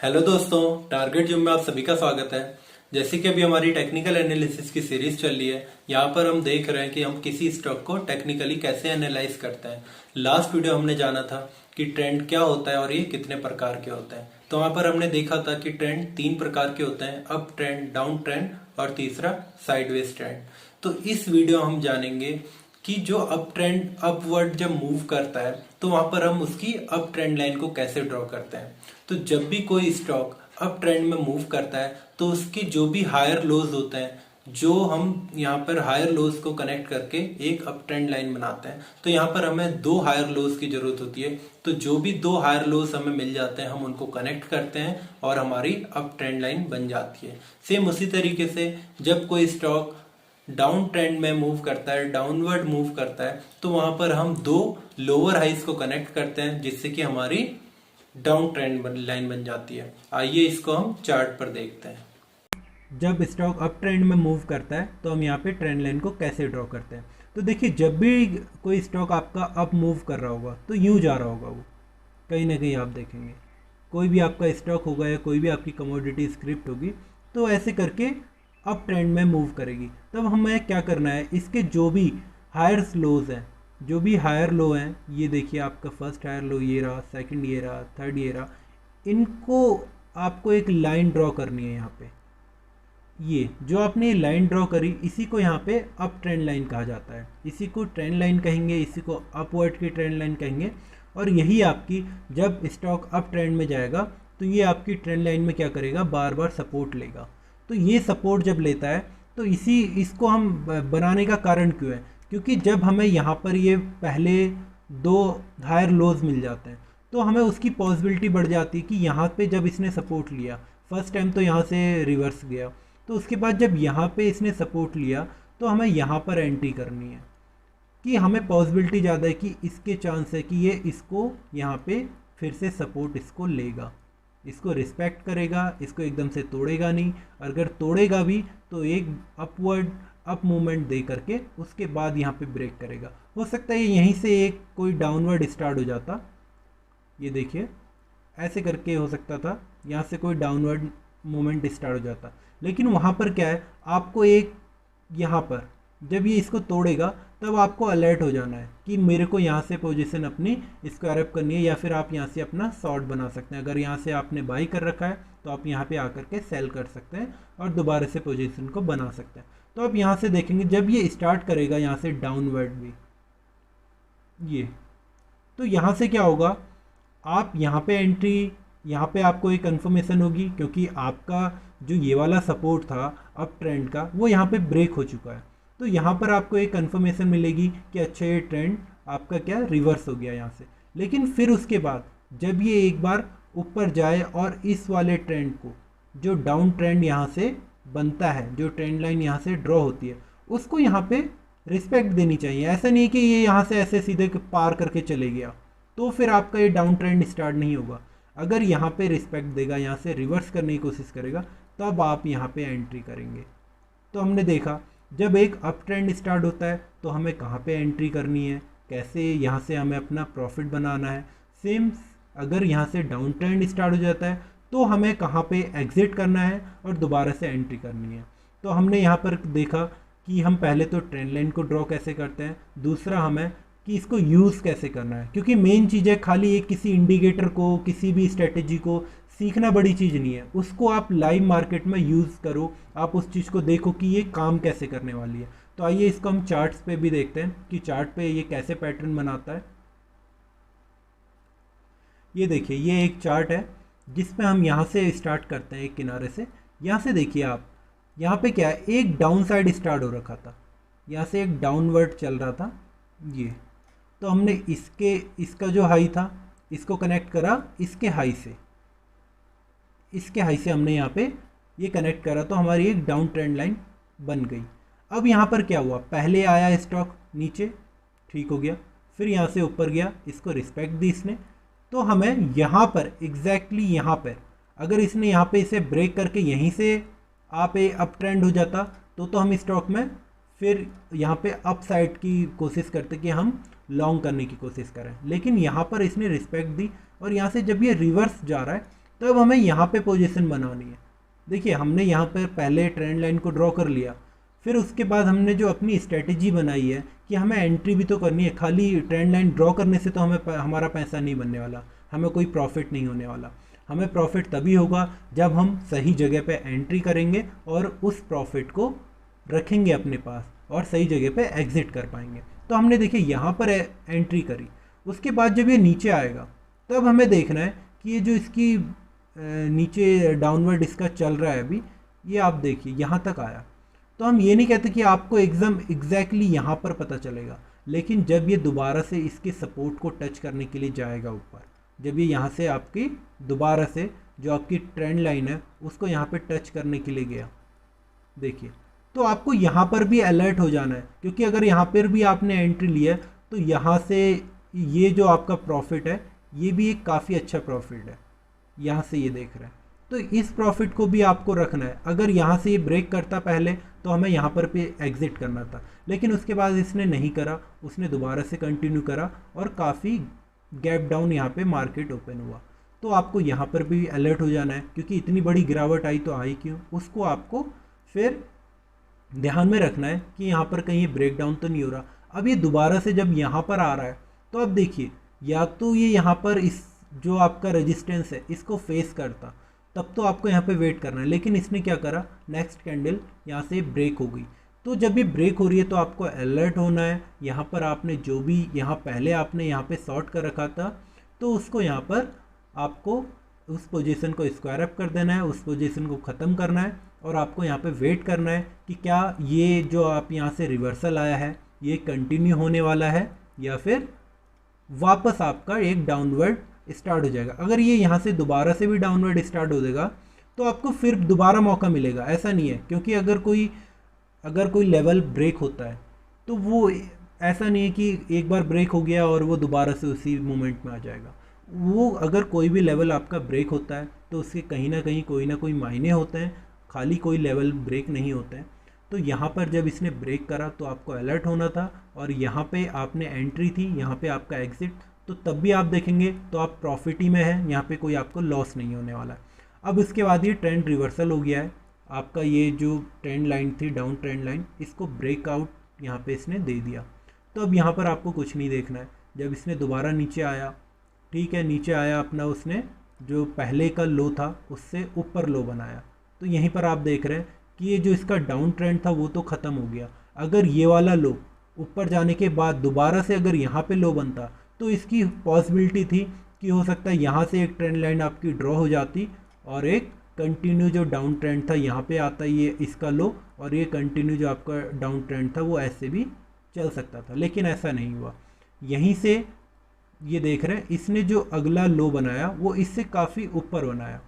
Hello दोस्तों, target gym में आप सभी का स्वागत है। जैसे कि अभी हमारी टेक्निकल एनालिसिस की सीरीज चल रही है, यहाँ पर हम देख रहे हैं कि हम किसी स्टॉक को टेक्निकली कैसे एनालाइज करते हैं। लास्ट वीडियो हमने जाना था कि ट्रेंड क्या होता है और ये कितने प्रकार के होते हैं। तो वहाँ पर हमने देखा था कि ट्रेंड 3 प्रकार के होते हैं, अप ट्रेंड, डाउन ट्रेंड और तीसरा साइडवेज ट्रेंड। तो इस वीडियो हम जानेंगे कि जो अप ट्रेंड अपवर्ड जब मूव करता है तो वहां पर हम उसकी अप ट्रेंड लाइन को कैसे ड्रॉ करते हैं। तो जब भी कोई स्टॉक अप ट्रेंड में मूव करता है तो उसकी जो भी हायर लोज होते हैं, जो हम यहाँ पर हायर लोज को कनेक्ट करके एक अप ट्रेंड लाइन बनाते हैं। तो यहाँ पर हमें 2 हायर लोज की जरूरत होती है। तो जो भी 2 हायर लोज हमें मिल जाते हैं हम उनको कनेक्ट करते हैं और हमारी अप ट्रेंड लाइन बन जाती है। सेम उसी तरीके से जब कोई स्टॉक डाउन ट्रेंड में मूव करता है, डाउनवर्ड मूव करता है, तो वहां पर हम 2 लोअर हाइज को कनेक्ट करते हैं जिससे कि हमारी डाउन ट्रेंड लाइन बन जाती है। आइए इसको हम चार्ट पर देखते हैं। जब स्टॉक अप ट्रेंड में मूव करता है तो हम यहाँ पे ट्रेंड लाइन को कैसे ड्रॉ करते हैं। तो देखिए, जब भी कोई स्टॉक आपका अप मूव कर रहा होगा तो यूं जा रहा होगा, वो कहीं ना कहीं आप देखेंगे कोई भी आपका स्टॉक होगा या कोई भी आपकी कमोडिटी स्क्रिप्ट होगी तो ऐसे करके अप ट्रेंड में मूव करेगी। तब हमें क्या करना है, इसके जो भी हायर लोज हैं, जो भी हायर लो हैं, ये देखिए आपका फर्स्ट हायर लो ये रहा, सेकंड ये रहा, थर्ड ये रहा, इनको आपको एक लाइन ड्रॉ करनी है। यहाँ पे ये जो आपने ये लाइन ड्रॉ करी इसी को यहाँ पे अप ट्रेंड लाइन कहा जाता है। इसी को ट्रेंड लाइन कहेंगे, इसी को अपवर्ड की ट्रेंड लाइन कहेंगे। और यही आपकी जब स्टॉक अप ट्रेंड में जाएगा तो ये आपकी ट्रेंड लाइन में क्या करेगा, बार बार सपोर्ट लेगा। तो ये सपोर्ट जब लेता है तो इसको हम बनाने का कारण क्यों है, क्योंकि जब हमें यहाँ पर ये पहले 2 हायर लोज मिल जाते हैं तो हमें उसकी पॉसिबिलिटी बढ़ जाती है कि यहाँ पे जब इसने सपोर्ट लिया, फर्स्ट टाइम तो यहाँ से रिवर्स गया, तो उसके बाद जब यहाँ पे इसने सपोर्ट लिया तो हमें यहाँ पर एंट्री करनी है, कि हमें पॉसिबिलिटी ज़्यादा है कि इसके चांस है कि ये इसको यहाँ पे फिर से सपोर्ट इसको लेगा, इसको रिस्पेक्ट करेगा, इसको एकदम से तोड़ेगा नहीं। अगर तोड़ेगा भी तो एक अपवर्ड अप मूवमेंट दे करके उसके बाद यहाँ पे ब्रेक करेगा। हो सकता है यहीं से एक कोई डाउनवर्ड स्टार्ट हो जाता, ये देखिए ऐसे करके हो सकता था, यहाँ से कोई डाउनवर्ड मूवमेंट स्टार्ट हो जाता। लेकिन वहाँ पर क्या है, आपको एक यहाँ पर जब ये इसको तोड़ेगा तब आपको अलर्ट हो जाना है कि मेरे को यहाँ से पोजीशन अपनी स्क्वायर अप करनी है, या फिर आप यहाँ से अपना शॉर्ट बना सकते हैं। अगर यहाँ से आपने बाई कर रखा है तो आप यहाँ पे आकर के सेल कर सकते हैं और दोबारा से पोजीशन को बना सकते हैं। तो आप यहाँ से देखेंगे जब ये स्टार्ट करेगा यहाँ से डाउनवर्ड भी, ये तो यहाँ से क्या होगा, आप यहाँ पे एंट्री, यहाँ पे आपको एक कन्फर्मेशन होगी क्योंकि आपका जो ये वाला सपोर्ट था अप ट्रेंड का वो यहाँ पे ब्रेक हो चुका है। तो यहाँ पर आपको एक कन्फर्मेशन मिलेगी कि अच्छा ये ट्रेंड आपका क्या रिवर्स हो गया यहाँ से। लेकिन फिर उसके बाद जब ये एक बार ऊपर जाए और इस वाले ट्रेंड को, जो डाउन ट्रेंड यहाँ से बनता है, जो ट्रेंड लाइन यहाँ से ड्रॉ होती है, उसको यहाँ पे रिस्पेक्ट देनी चाहिए। ऐसा नहीं कि ये यहाँ से ऐसे सीधे पार करके चले गया तो फिर आपका ये डाउन ट्रेंड स्टार्ट नहीं होगा। अगर यहाँ पे रिस्पेक्ट देगा, यहाँ से रिवर्स करने की कोशिश करेगा, तब आप यहाँ पे एंट्री करेंगे। तो हमने देखा जब एक अप ट्रेंड स्टार्ट होता है तो हमें कहाँ पे एंट्री करनी है, कैसे यहाँ से हमें अपना प्रॉफिट बनाना है। सेम अगर यहाँ से डाउन ट्रेंड स्टार्ट हो जाता है तो हमें कहाँ पे एग्जिट करना है और दोबारा से एंट्री करनी है। तो हमने यहाँ पर देखा कि हम पहले तो ट्रेंड लाइन को ड्रॉ कैसे करते हैं, दूसरा हमें कि इसको यूज़ कैसे करना है। क्योंकि मेन चीज़ है खाली एक किसी इंडिकेटर को, किसी भी स्ट्रेटेजी को सीखना बड़ी चीज़ नहीं है, उसको आप लाइव मार्केट में यूज़ करो, आप उस चीज़ को देखो कि ये काम कैसे करने वाली है। तो आइए इसको हम चार्ट्स पे भी देखते हैं कि चार्ट पे ये कैसे पैटर्न बनाता है। ये देखिए, ये एक चार्ट है जिसमें हम यहाँ से स्टार्ट करते हैं एक किनारे से। यहाँ से देखिए आप, यहाँ पे क्या है, एक डाउन साइड स्टार्ट हो रखा था, यहाँ से एक डाउनवर्ड चल रहा था ये। तो हमने इसका जो हाई था इसको कनेक्ट करा इसके हाई से, इसके हाई से हमने यहाँ पे ये कनेक्ट करा तो हमारी एक डाउन ट्रेंड लाइन बन गई। अब यहाँ पर क्या हुआ, पहले आया स्टॉक नीचे, ठीक हो गया, फिर यहाँ से ऊपर गया, इसको रिस्पेक्ट दी इसने। तो हमें यहाँ पर एग्जैक्टली यहाँ पर अगर इसने यहाँ पे इसे ब्रेक करके यहीं से आप अप ट्रेंड हो जाता तो हम स्टॉक में फिर यहाँ पे अप साइड की कोशिश करते कि हम लॉन्ग करने की कोशिश करें। लेकिन यहाँ पर इसने रिस्पेक्ट दी और यहाँ से जब ये रिवर्स जा रहा है तब हमें यहाँ पे पोजीशन बनानी है। देखिए हमने यहाँ पर पहले ट्रेंड लाइन को ड्रॉ कर लिया, फिर उसके बाद हमने जो अपनी स्ट्रेटेजी बनाई है कि हमें एंट्री भी तो करनी है। खाली ट्रेंड लाइन ड्रॉ करने से तो हमारा पैसा नहीं बनने वाला, हमें कोई प्रॉफिट नहीं होने वाला। हमें प्रॉफिट तभी होगा जब हम सही जगह पे एंट्री करेंगे और उस प्रॉफिट को रखेंगे अपने पास और सही जगह पे एग्जिट कर पाएंगे। तो हमने देखिए यहाँ पर एंट्री करी, उसके बाद जब ये नीचे आएगा तब हमें देखना है कि ये जो इसकी नीचे डाउनवर्ड इसका चल रहा है अभी, ये आप देखिए यहाँ तक आया। तो हम ये नहीं कहते कि आपको एकदम एग्जैक्टली यहाँ पर पता चलेगा, लेकिन जब ये दोबारा से इसके सपोर्ट को टच करने के लिए जाएगा ऊपर, जब ये यहाँ से आपकी दोबारा से जो आपकी ट्रेंड लाइन है उसको यहाँ पे टच करने के लिए गया, देखिए, तो आपको यहाँ पर भी अलर्ट हो जाना है, क्योंकि अगर यहाँ पर भी आपने एंट्री लिया तो यहाँ से ये जो आपका प्रॉफिट है ये भी एक काफ़ी अच्छा प्रॉफिट है, यहाँ से ये देख रहे हैं। तो इस प्रॉफिट को भी आपको रखना है। अगर यहाँ से ये ब्रेक करता पहले तो हमें यहाँ पर भी एग्जिट करना था, लेकिन उसके बाद इसने नहीं करा, उसने दोबारा से कंटिन्यू करा और काफ़ी गैप डाउन यहाँ पे मार्केट ओपन हुआ। तो आपको यहाँ पर भी अलर्ट हो जाना है, क्योंकि इतनी बड़ी गिरावट आई तो आई क्यों, उसको आपको फिर ध्यान में रखना है कि यहाँ पर कहीं ब्रेक डाउन तो नहीं हो रहा। अब ये दोबारा से जब यहाँ पर आ रहा है तो अब देखिए, या तो ये यहाँ पर इस जो आपका रेजिस्टेंस है इसको फेस करता, तब तो आपको यहाँ पे वेट करना है, लेकिन इसने क्या करा, नेक्स्ट कैंडल यहाँ से ब्रेक हो गई। तो जब ये ब्रेक हो रही है तो आपको अलर्ट होना है। यहाँ पर आपने जो भी यहाँ पहले आपने यहाँ पे शॉर्ट कर रखा था तो उसको यहाँ पर आपको उस पोजीशन को स्क्वायर अप कर देना है, उस पोजीशन को ख़त्म करना है और आपको यहाँ पे वेट करना है कि क्या ये जो आप यहाँ से रिवर्सल आया है ये कंटिन्यू होने वाला है या फिर वापस आपका एक डाउनवर्ड स्टार्ट हो जाएगा। अगर ये यहाँ से दोबारा से भी डाउनवर्ड स्टार्ट हो जाएगा तो आपको फिर दोबारा मौका मिलेगा, ऐसा नहीं है, क्योंकि अगर कोई लेवल ब्रेक होता है तो वो ऐसा नहीं है कि एक बार ब्रेक हो गया और वो दोबारा से उसी मोमेंट में आ जाएगा। वो अगर कोई भी लेवल आपका ब्रेक होता है तो उसके कहीं ना कोई मायने होते हैं, खाली कोई लेवल ब्रेक नहीं होते हैं। तो यहाँ पर जब इसने ब्रेक करा तो आपको अलर्ट होना था और यहाँ पे आपने एंट्री थी, यहाँ पे आपका एग्जिट, तो तब भी आप देखेंगे तो आप प्रॉफिट ही में है, यहाँ पे कोई आपको लॉस नहीं होने वाला है। अब इसके बाद ये ट्रेंड रिवर्सल हो गया है, आपका ये जो ट्रेंड लाइन थी डाउन ट्रेंड लाइन, इसको ब्रेकआउट यहाँ पे इसने दे दिया। तो अब यहाँ पर आपको कुछ नहीं देखना है। जब इसने दोबारा नीचे आया, ठीक है, नीचे आया अपना, उसने जो पहले का लो था उससे ऊपर लो बनाया, तो यहीं पर आप देख रहे हैं कि ये जो इसका डाउन ट्रेंड था वो तो ख़त्म हो गया। अगर ये वाला लो ऊपर जाने के बाद दोबारा से अगर यहाँ पे लो बनता तो इसकी पॉसिबिलिटी थी कि हो सकता है यहाँ से एक ट्रेंड लाइन आपकी ड्रॉ हो जाती और एक कंटिन्यू जो डाउन ट्रेंड था यहाँ पे आता ये इसका लो, और ये कंटिन्यू जो आपका डाउन ट्रेंड था वो ऐसे भी चल सकता था, लेकिन ऐसा नहीं हुआ। यहीं से ये देख रहे हैं इसने जो अगला लो बनाया वो इससे काफ़ी ऊपर बनाया।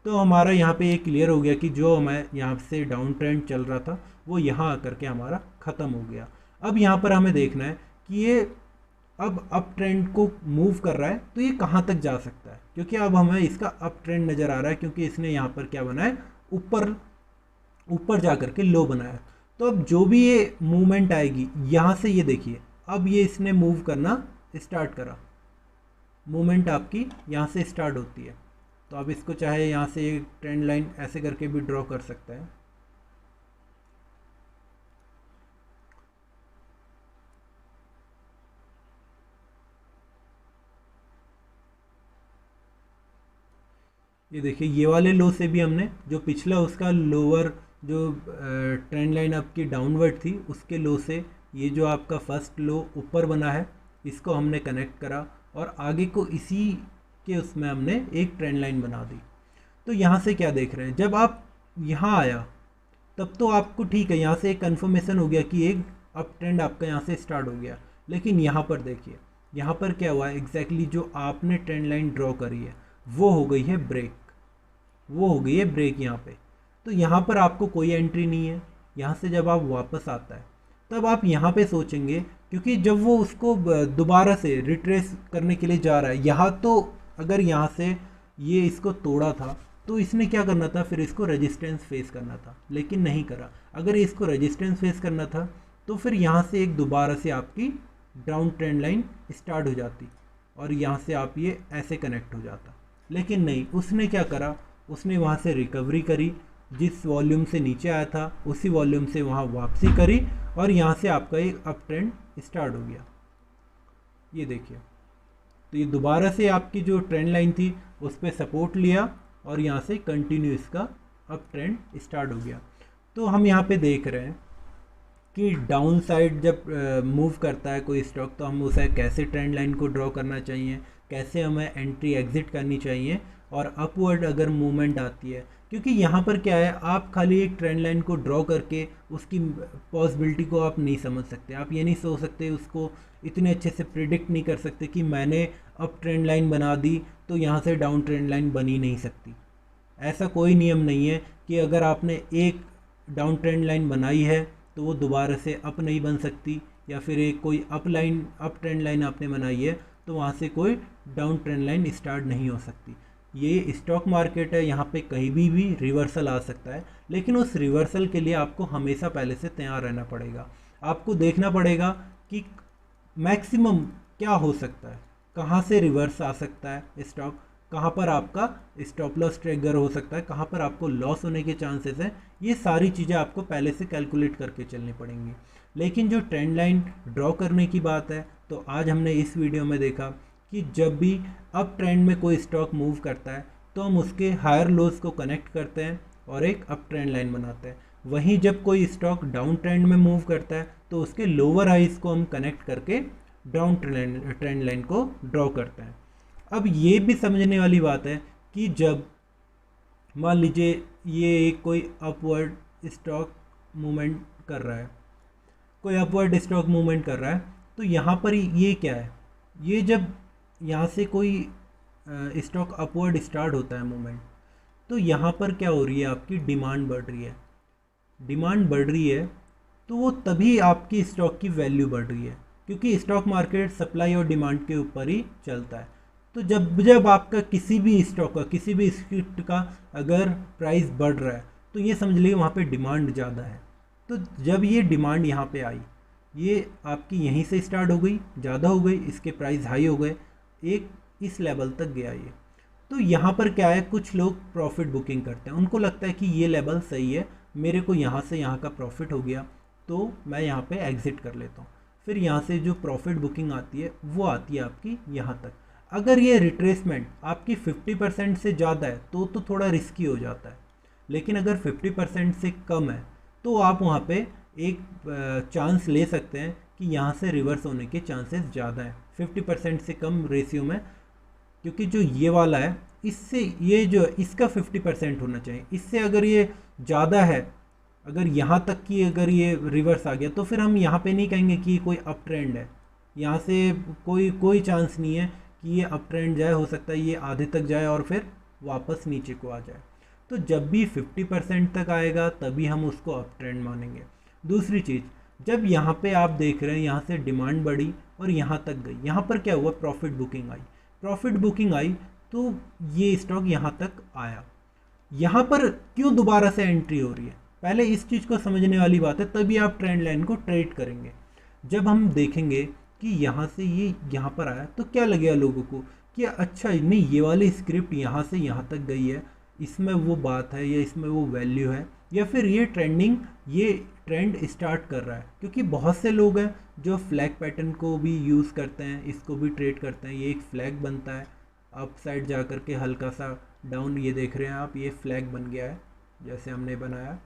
तो हमारा यहाँ पे ये क्लियर हो गया कि जो हमें यहाँ से डाउन ट्रेंड चल रहा था वो यहाँ आकर के हमारा ख़त्म हो गया। अब यहाँ पर हमें देखना है कि ये अब अप ट्रेंड को मूव कर रहा है तो ये कहाँ तक जा सकता है, क्योंकि अब हमें इसका अप ट्रेंड नज़र आ रहा है, क्योंकि इसने यहाँ पर क्या बनाया, ऊपर जा कर के लो बनाया। तो अब जो भी ये मूवमेंट आएगी यहाँ से, ये देखिए अब ये इसने मूव करना स्टार्ट करा, मूवमेंट आपकी यहाँ से स्टार्ट होती है। तो अब इसको चाहे यहाँ से एक ट्रेंड लाइन ऐसे करके भी ड्रॉ कर सकता है। ये देखिए ये वाले लो से भी हमने जो पिछला उसका लोअर जो ट्रेंड लाइन आपकी डाउनवर्ड थी उसके लो से ये जो आपका फर्स्ट लो ऊपर बना है इसको हमने कनेक्ट करा और आगे को इसी के उसमें हमने एक ट्रेंड लाइन बना दी। तो यहाँ से क्या देख रहे हैं, जब आप यहाँ आया तब तो आपको ठीक है, यहाँ से एक कन्फर्मेशन हो गया कि एक अप ट्रेंड आपका यहाँ से स्टार्ट हो गया। लेकिन यहाँ पर देखिए, यहाँ पर क्या हुआ है, एग्जैक्टली जो आपने ट्रेंड लाइन ड्रॉ करी है वो हो गई है ब्रेक, वो हो गई है ब्रेक यहाँ पे। तो यहाँ पर आपको कोई एंट्री नहीं है। यहाँ से जब आप वापस आता है तब आप यहाँ पे सोचेंगे, क्योंकि जब वो उसको दोबारा से रिट्रेस करने के लिए जा रहा है, यहाँ तो अगर यहाँ से ये इसको तोड़ा था तो इसने क्या करना था, फिर इसको रेजिस्टेंस फेस करना था, लेकिन नहीं करा। अगर इसको रेजिस्टेंस फेस करना था तो फिर यहाँ से एक दोबारा से आपकी डाउन ट्रेंड लाइन स्टार्ट हो जाती और यहाँ से आप ये ऐसे कनेक्ट हो जाता। लेकिन नहीं, उसने क्या करा, उसने वहाँ से रिकवरी करी, जिस वॉल्यूम से नीचे आया था उसी वॉल्यूम से वहाँ वापसी करी और यहाँ से आपका एक अप ट्रेंड स्टार्ट हो गया। ये देखिए, तो ये दोबारा से आपकी जो ट्रेंड लाइन थी उस पर सपोर्ट लिया और यहाँ से कंटिन्यू इसका अप ट्रेंड स्टार्ट हो गया। तो हम यहाँ पे देख रहे हैं कि डाउन साइड जब मूव करता है कोई स्टॉक, तो हम उसे कैसे ट्रेंड लाइन को ड्रॉ करना चाहिए, कैसे हमें एंट्री एग्जिट करनी चाहिए, और अपवर्ड अगर मूवमेंट आती है, क्योंकि यहाँ पर क्या है, आप खाली एक ट्रेंड लाइन को ड्रॉ करके उसकी पॉसिबिलिटी को आप नहीं समझ सकते, आप ये नहीं सोच सकते, उसको इतने अच्छे से प्रिडिक्ट नहीं कर सकते कि मैंने अप ट्रेंड लाइन बना दी तो यहाँ से डाउन ट्रेंड लाइन बनी नहीं सकती। ऐसा कोई नियम नहीं है कि अगर आपने एक डाउन ट्रेंड लाइन बनाई है तो वो दोबारा से अप नहीं बन सकती, या फिर एक कोई अप ट्रेंड लाइन आपने बनाई है तो वहाँ से कोई डाउन ट्रेंड लाइन स्टार्ट नहीं हो सकती। ये स्टॉक मार्केट है, यहाँ पे कहीं भी रिवर्सल आ सकता है, लेकिन उस रिवर्सल के लिए आपको हमेशा पहले से तैयार रहना पड़ेगा। आपको देखना पड़ेगा कि मैक्सिमम क्या हो सकता है, कहाँ से रिवर्स आ सकता है स्टॉक, कहाँ पर आपका स्टॉप लॉस ट्रिगर हो सकता है, कहाँ पर आपको लॉस होने के चांसेस हैं। ये सारी चीज़ें आपको पहले से कैलकुलेट करके चलनी पड़ेंगी। लेकिन जो ट्रेंड लाइन ड्रॉ करने की बात है, तो आज हमने इस वीडियो में देखा कि जब भी अप ट्रेंड में कोई स्टॉक मूव करता है तो हम उसके हायर लोज को कनेक्ट करते हैं और एक अप ट्रेंड लाइन बनाते हैं। वहीं जब कोई स्टॉक डाउन ट्रेंड में मूव करता है तो उसके लोअर हाइज को हम कनेक्ट करके डाउन ट्रेंड लाइन को ड्रॉ करते हैं। अब ये भी समझने वाली बात है कि जब मान लीजिए ये एक कोई अपवर्ड स्टॉक मूवमेंट कर रहा है, कोई अपवर्ड स्टॉक मूवमेंट कर रहा है, तो यहाँ पर ये क्या है, ये जब यहाँ से कोई स्टॉक अपवर्ड स्टार्ट होता है मूवमेंट, तो यहाँ पर क्या हो रही है, आपकी डिमांड बढ़ रही है। डिमांड बढ़ रही है तो वो तभी आपकी स्टॉक की वैल्यू बढ़ रही है, क्योंकि स्टॉक मार्केट सप्लाई और डिमांड के ऊपर ही चलता है। तो जब आपका किसी भी स्टॉक का, किसी भी स्क्रिप्ट का अगर प्राइस बढ़ रहा है तो ये समझ लीजिए वहाँ पे डिमांड ज़्यादा है। तो जब ये डिमांड यहाँ पे आई, ये आपकी यहीं से स्टार्ट हो गई, ज़्यादा हो गई, इसके प्राइस हाई हो गए, एक इस लेवल तक गया ये। तो यहाँ पर क्या है, कुछ लोग प्रॉफिट बुकिंग करते हैं, उनको लगता है कि ये लेवल सही है, मेरे को यहाँ से यहाँ का प्रॉफिट हो गया तो मैं यहाँ पे एग्जिट कर लेता हूँ। फिर यहाँ से जो प्रॉफिट बुकिंग आती है वो आती है आपकी यहाँ तक। अगर ये रिट्रेसमेंट आपकी 50% से ज़्यादा है तो थोड़ा रिस्की हो जाता है, लेकिन अगर 50% से कम है तो आप वहाँ पे एक चांस ले सकते हैं कि यहाँ से रिवर्स होने के चांसेस ज़्यादा है 50% से कम रेशियो में, क्योंकि जो ये वाला है इससे ये जो इसका 50% होना चाहिए, इससे अगर ये ज़्यादा है, अगर यहाँ तक की अगर ये रिवर्स आ गया तो फिर हम यहाँ पे नहीं कहेंगे कि कोई अप ट्रेंड है, यहाँ से कोई चांस नहीं है कि ये अप ट्रेंड जाए, हो सकता है ये आधे तक जाए और फिर वापस नीचे को आ जाए। तो जब भी 50% तक आएगा तभी हम उसको अप ट्रेंड मानेंगे। दूसरी चीज़, जब यहाँ पे आप देख रहे हैं यहाँ से डिमांड बढ़ी और यहाँ तक गई, यहाँ पर क्या हुआ, प्रॉफिट बुकिंग आई। प्रॉफिट बुकिंग आई तो ये स्टॉक यहाँ तक आया, यहाँ पर क्यों दोबारा से एंट्री हो रही है, पहले इस चीज़ को समझने वाली बात है, तभी आप ट्रेंड लाइन को ट्रेड करेंगे। जब हम देखेंगे कि यहाँ से ये यहाँ पर आया तो क्या लगेगा लोगों को कि अच्छा नहीं, ये वाली स्क्रिप्ट यहाँ से यहाँ तक गई है, इसमें वो बात है या इसमें वो वैल्यू है, या फिर ये ट्रेंड स्टार्ट कर रहा है। क्योंकि बहुत से लोग हैं जो फ्लैग पैटर्न को भी यूज़ करते हैं, इसको भी ट्रेड करते हैं। ये एक फ्लैग बनता है, अप साइड जा कर के हल्का सा डाउन, ये देख रहे हैं आप, ये फ्लैग बन गया है जैसे हमने बनाया।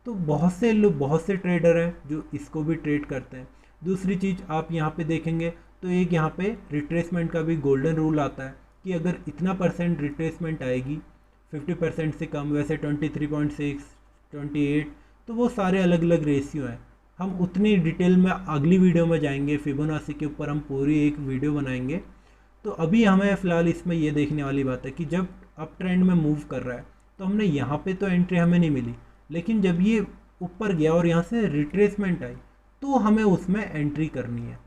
तो बहुत से ट्रेडर हैं जो इसको भी ट्रेड करते हैं। दूसरी चीज़ आप यहाँ पे देखेंगे तो एक यहाँ पे रिट्रेसमेंट का भी गोल्डन रूल आता है कि अगर इतना % रिट्रेसमेंट आएगी 50% से कम, वैसे 23.6, 28, तो वो सारे अलग अलग रेशियो हैं। हम उतनी डिटेल में अगली वीडियो में जाएंगे, फिबोनाची के ऊपर हम पूरी एक वीडियो बनाएंगे। तो अभी हमें फ़िलहाल इसमें ये देखने वाली बात है कि जब अप ट्रेंड में मूव कर रहा है तो हमने यहाँ पे तो एंट्री हमें नहीं मिली, लेकिन जब ये ऊपर गया और यहाँ से रिट्रेसमेंट आई तो हमें उसमें एंट्री करनी है,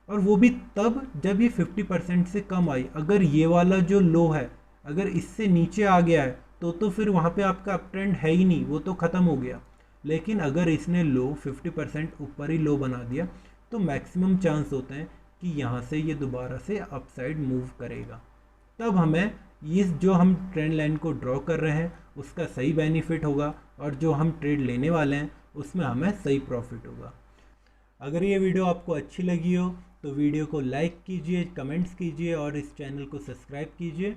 और वो भी तब जब ये 50% से कम आई। अगर ये वाला जो लो है अगर इससे नीचे आ गया है तो फिर वहाँ पे आपका अप ट्रेंड है ही नहीं, वो तो ख़त्म हो गया। लेकिन अगर इसने लो 50% ऊपर ही लो बना दिया तो मैक्सिमम चांस होते हैं कि यहाँ से ये दोबारा से अपसाइड मूव करेगा। तब हमें इस जो हम ट्रेंड लाइन को ड्रॉ कर रहे हैं उसका सही बेनिफिट होगा और जो हम ट्रेड लेने वाले हैं उसमें हमें सही प्रॉफिट होगा। अगर ये वीडियो आपको अच्छी लगी हो तो वीडियो को लाइक कीजिए, कमेंट्स कीजिए और इस चैनल को सब्सक्राइब कीजिए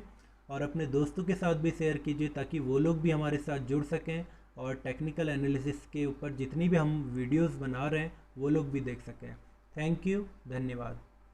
और अपने दोस्तों के साथ भी शेयर कीजिए ताकि वो लोग भी हमारे साथ जुड़ सकें और टेक्निकल एनालिसिस के ऊपर जितनी भी हम वीडियोस बना रहे हैं वो लोग भी देख सकें। थैंक यू, धन्यवाद।